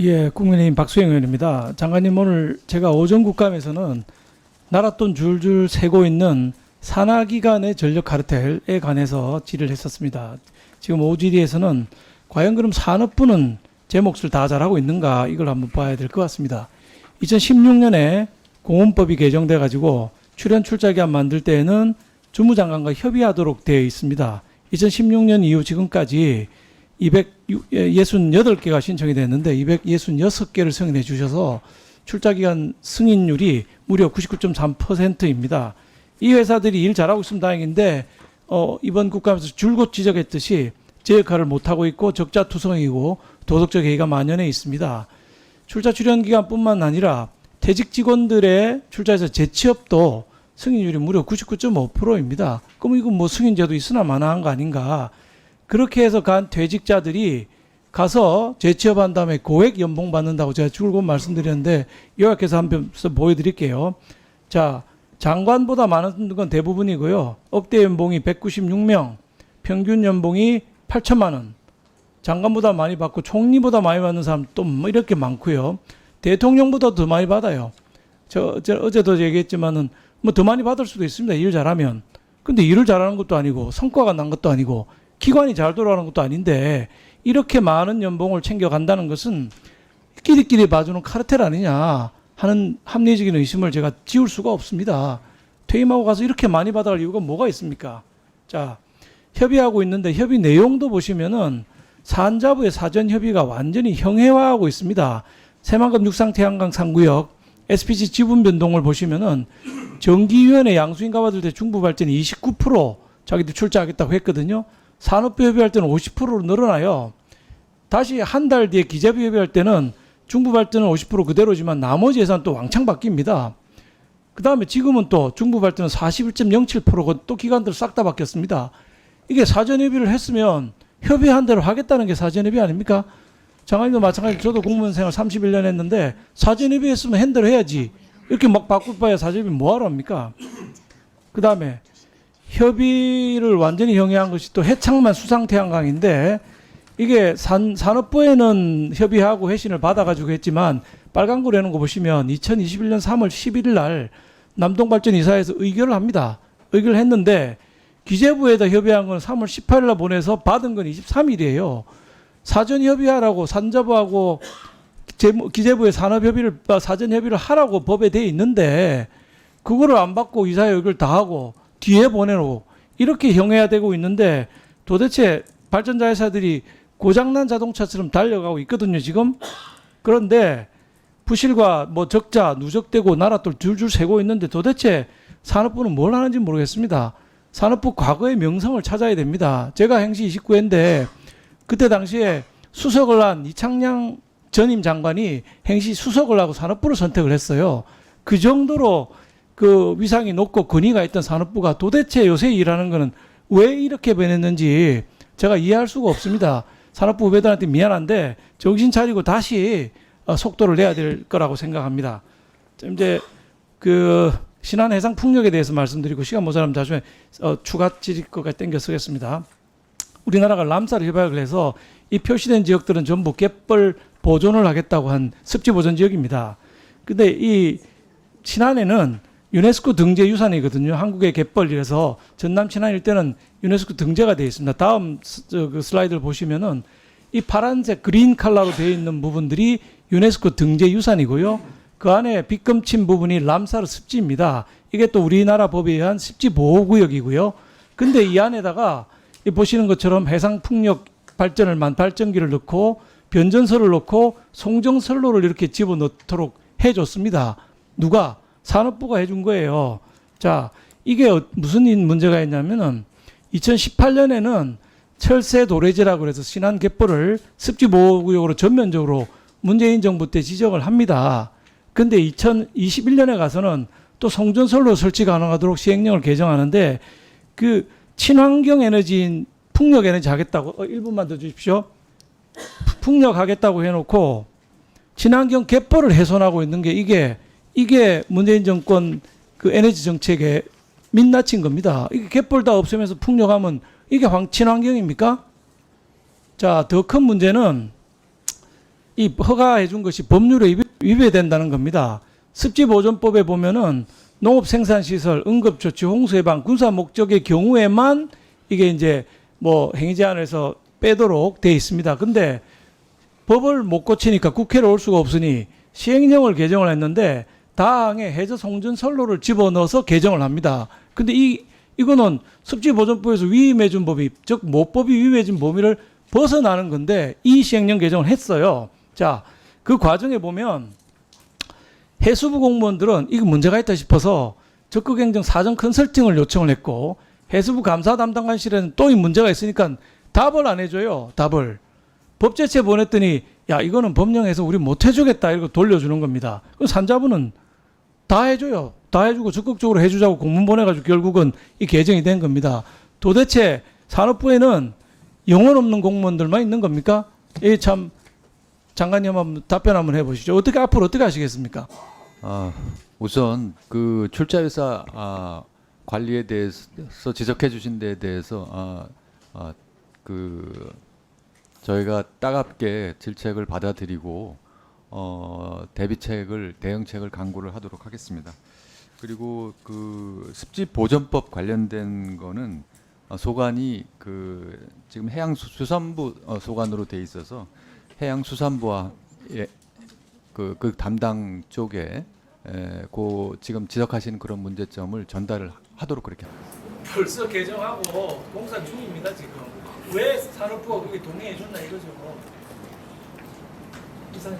예, 국민의힘 박수영 의원입니다. 장관님, 오늘 제가 오전 국감에서는 나랏돈 줄줄 새고 있는 산하기관의 전력 카르텔에 관해서 질의를 했었습니다. 지금 오질의에서는 과연 그럼 산업부는 제 몫을 다 잘하고 있는가, 이걸 한번 봐야 될 것 같습니다. 2016년에 공원법이 개정돼 가지고 출연 출자기한 만들 때에는 주무장관과 협의하도록 되어 있습니다. 2016년 이후 지금까지 268개가 신청이 됐는데 266개를 승인해 주셔서 출자기간 승인율이 무려 99.3%입니다. 이 회사들이 일 잘하고 있으면 다행인데 이번 국감에서 줄곧 지적했듯이 제 역할을 못하고 있고 적자투성이고 도덕적 해이가 만연해 있습니다. 출자 출연 기간뿐만 아니라 퇴직 직원들의 출자에서 재취업도 승인율이 무려 99.5%입니다. 그럼 이거 뭐 승인제도 있으나 마나한 거 아닌가. 그렇게 해서 간 퇴직자들이 가서 재취업한 다음에 고액 연봉 받는다고 제가 줄곧 말씀드렸는데 요약해서 한번 보여드릴게요. 자, 장관보다 많은 건 대부분이고요. 억대 연봉이 196명, 평균 연봉이 8천만 원. 장관보다 많이 받고 총리보다 많이 받는 사람 또 뭐 이렇게 많고요. 대통령보다 더 많이 받아요. 저 어제도 얘기했지만은 뭐 더 많이 받을 수도 있습니다. 일 잘하면. 근데 일을 잘하는 것도 아니고 성과가 난 것도 아니고 기관이 잘 돌아가는 것도 아닌데 이렇게 많은 연봉을 챙겨간다는 것은 끼리끼리 봐주는 카르텔 아니냐 하는 합리적인 의심을 제가 지울 수가 없습니다. 퇴임하고 가서 이렇게 많이 받아갈 이유가 뭐가 있습니까? 자, 협의하고 있는데 협의 내용도 보시면은 산자부의 사전 협의가 완전히 형해화하고 있습니다. 새만금 육상태양강 3구역 SPG 지분 변동을 보시면은 정기위원회 양수인가 받을 때 중부발전이 29% 자기들 출자하겠다고 했거든요. 산업부 협의할 때는 50%로 늘어나요. 다시 한 달 뒤에 기재부 협의할 때는 중부발전은 50% 그대로지만 나머지 예산 또 왕창 바뀝니다. 그 다음에 지금은 또 중부발전은 41.07%고 또 기관들 싹 다 바뀌었습니다. 이게 사전협의를 했으면 협의한 대로 하겠다는 게 사전협의 아닙니까? 장관님도 마찬가지로 저도 공무원 생활 31년 했는데 사전협의 했으면 한 대로 해야지. 이렇게 막 바꿀 바에 사전협의 뭐하러 합니까? 그 다음에 협의를 완전히 형해한 것이 또 해창만 수상태양강인데 이게 산업부에는 협의하고 회신을 받아가지고 했지만 빨간글 해놓은 거 보시면 2021년 3월 11일 날 남동발전 이사회에서 의결을 합니다. 의결을 했는데 기재부에다 협의한 건 3월 18일 날 보내서 받은 건 23일이에요. 사전 협의하라고 산자부하고 기재부의 산업협의를 사전 협의를 하라고 법에 돼 있는데 그거를 안 받고 이사회 의결 다 하고 뒤에 보내놓고 이렇게 형해화되고 있는데 도대체 발전자 회사들이 고장난 자동차처럼 달려가고 있거든요 지금. 그런데 부실과 뭐 적자 누적되고 나랏돈 줄줄 새고 있는데 도대체 산업부는 뭘 하는지 모르겠습니다. 산업부 과거의 명성을 찾아야 됩니다. 제가 행시 29회인데 그때 당시에 수석을 한 이창양 전임 장관이 행시 수석을 하고 산업부를 선택을 했어요. 그 정도로 그 위상이 높고 권위가 있던 산업부가 도대체 요새 일하는 거는 왜 이렇게 변했는지 제가 이해할 수가 없습니다. 산업부 후배들한테 미안한데 정신 차리고 다시 속도를 내야 될 거라고 생각합니다. 이제 그 신안 해상 풍력에 대해서 말씀드리고 시간 모자라면 나중에 추가 질의 거까지 땡겨 쓰겠습니다. 우리나라가 람사르 협약을 해서 이 표시된 지역들은 전부 갯벌 보존을 하겠다고 한 습지 보존 지역입니다. 근데 이 신안에는 유네스코 등재 유산이거든요. 한국의 갯벌이라서 전남 친안 일대는 유네스코 등재가 되어 있습니다. 다음 그 슬라이드를 보시면은 이 파란색 그린 컬러로 되어 있는 부분들이 유네스코 등재 유산이고요. 그 안에 빗금친 부분이 람사르 습지입니다. 이게 또 우리나라 법에 의한 습지 보호구역이고요. 근데 이 안에다가 보시는 것처럼 해상풍력 발전을 발전기를 넣고 변전소를 넣고 송정선로를 이렇게 집어넣도록 해줬습니다. 누가? 산업부가 해준 거예요. 자, 이게 무슨 문제가 있냐면은 2018년에는 철새 도래지라고 해서 신안 갯벌을 습지보호구역으로 전면적으로 문재인 정부 때 지정을 합니다. 근데 2021년에 가서는 또 송전선로 설치 가능하도록 시행령을 개정하는데 그 친환경 에너지인 풍력 에너지 하겠다고 1분만 더 주십시오. 풍력 하겠다고 해놓고 친환경 갯벌을 훼손하고 있는 게 이게 문재인 정권 그 에너지 정책에 민낯인 겁니다. 이게 갯벌 다 없애면서 풍력하면 이게 친환경입니까? 자, 더 큰 문제는 이 허가해 준 것이 법률에 위배된다는 겁니다. 습지보존법에 보면은 농업생산시설, 응급조치, 홍수예방, 군사 목적의 경우에만 이게 이제 뭐 행위 제한에서 빼도록 돼 있습니다. 근데 법을 못 고치니까 국회로 올 수가 없으니 시행령을 개정을 했는데 다항에 해저 송전 선로를 집어넣어서 개정을 합니다. 근데 이거는 습지보존법에서 위임해 준 범위, 즉 모법이 위임해 준 범위를 벗어나는 건데 이 시행령 개정을 했어요. 자, 그 과정에 보면 해수부 공무원들은 이거 문제가 있다 싶어서 적극행정 사전 컨설팅을 요청을 했고 해수부 감사 담당관실에는 또 이 문제가 있으니까 답을 안 해줘요. 답을. 법제처에 보냈더니 야 이거는 법령에서 우리 못 해주겠다 이러고 돌려주는 겁니다. 그럼 산자부는 다 해줘요. 다 해주고 적극적으로 해주자고 공문 보내가지고 결국은 이 개정이 된 겁니다. 도대체 산업부에는 영혼 없는 공무원들만 있는 겁니까? 이 참 장관님 한번 답변 한번 해보시죠. 어떻게 앞으로 어떻게 하시겠습니까? 우선 그 출자회사 관리에 대해서 지적해 주신 데에 대해서 그 저희가 따갑게 질책을 받아들이고 대응책을 강구를 하도록 하겠습니다. 그리고 그 습지 보전법 관련된 거는 소관이 그 지금 해양수산부 소관으로 돼 있어서 해양수산부와 그 담당 쪽에 그 지금 지적하신 그런 문제점을 전달을 하도록 그렇게 합니다. 벌써 개정하고 공사 중입니다 지금. 왜 산업부가 그게 동의해 줬나 이거죠. 이사님.